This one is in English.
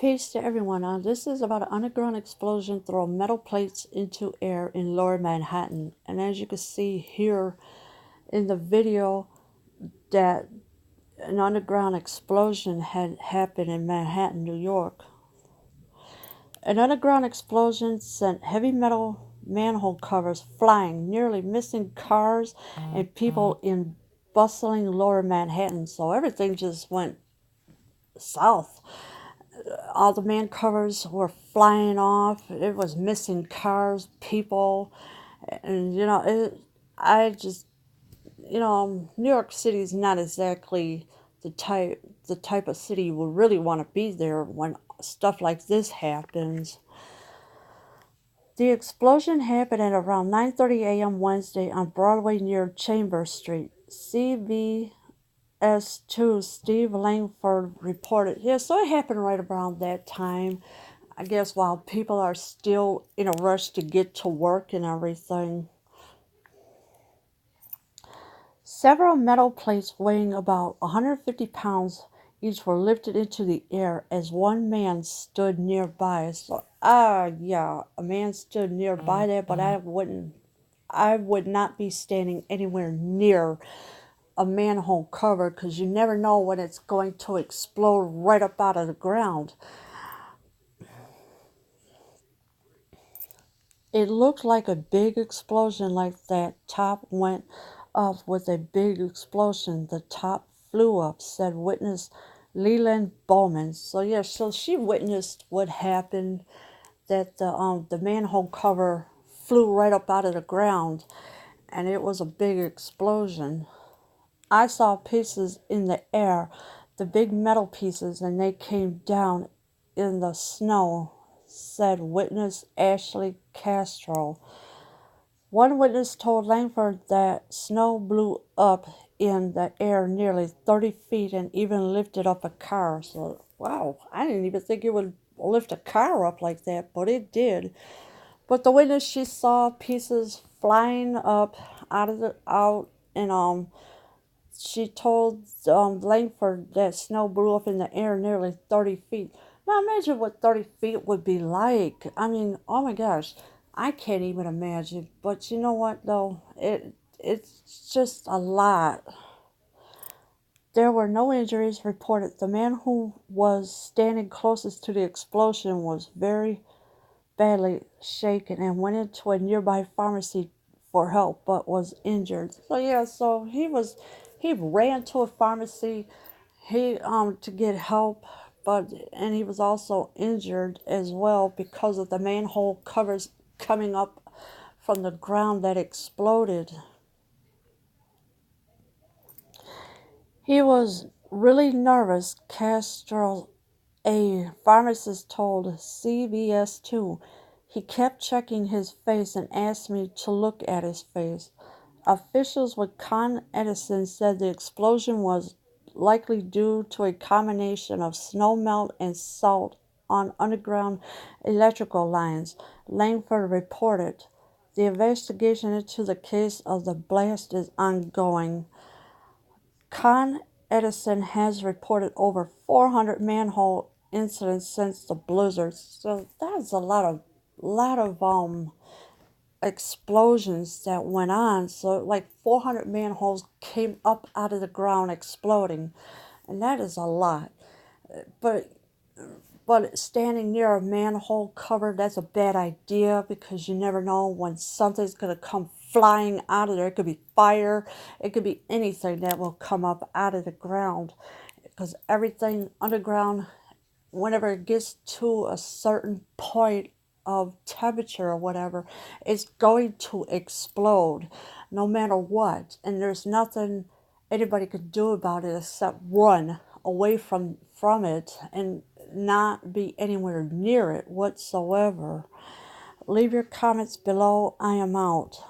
Peace to everyone. This is about an underground explosion throwing metal plates into air in lower Manhattan. And as you can see here in the video, that an underground explosion had happened in Manhattan, New York. An underground explosion sent heavy metal manhole covers flying, nearly missing cars and people in bustling lower Manhattan. So everything just went south. All the man covers were flying off. It was missing cars, people, and I just, New York City is not exactly the type of city you would really want to be there when stuff like this happens. The explosion happened at around 9:30 a.m. Wednesday on Broadway near Chambers Street. CBS 2 Steve Langford reported. Yeah, so it happened right around that time. I guess while people are still in a rush to get to work and everything. Several metal plates weighing about 150 pounds each were lifted into the air as one man stood nearby. So, yeah, a man stood nearby there, but I would not be standing anywhere near a manhole cover because you never know when it's going to explode right up out of the ground. It looked like a big explosion, like that top went up with a big explosion. The top flew up, said witness Leland Bowman. So yeah, so she witnessed what happened, that the manhole cover flew right up out of the ground and it was a big explosion. I saw pieces in the air, the big metal pieces, and they came down in the snow, said witness Ashley Castro. One witness told Langford that snow blew up in the air nearly 30 feet and even lifted up a car. So, wow, I didn't even think it would lift a car up like that, but it did. But the witness, she saw pieces flying up out, and she told Langford that snow blew up in the air nearly 30 feet. Now imagine what 30 feet would be like. I mean, oh my gosh, I can't even imagine. But you know what though? It's just a lot. There were no injuries reported. The man who was standing closest to the explosion was very badly shaken and went into a nearby pharmacy for help but was injured. So yeah, so he ran to a pharmacy he to get help, but and he was also injured as well because of the manhole covers coming up from the ground that exploded. He was really nervous, Castro, a pharmacist told CBS 2. He kept checking his face and asked me to look at his face. Officials with Con Edison said the explosion was likely due to a combination of snowmelt and salt on underground electrical lines, Langford reported. The investigation into the case of the blast is ongoing. Con Edison has reported over 400 manhole incidents since the blizzard. So that's a lot of explosions that went on. So like 400 manholes came up out of the ground exploding, and that is a lot. But but standing near a manhole cover, that's a bad idea because you never know when something's going to come flying out of there. It could be fire, it could be anything that will come up out of the ground because everything underground, whenever it gets to a certain point of temperature or whatever, it's going to explode no matter what. And there's nothing anybody could do about it except run away from it and not be anywhere near it whatsoever. Leave your comments below. I am out.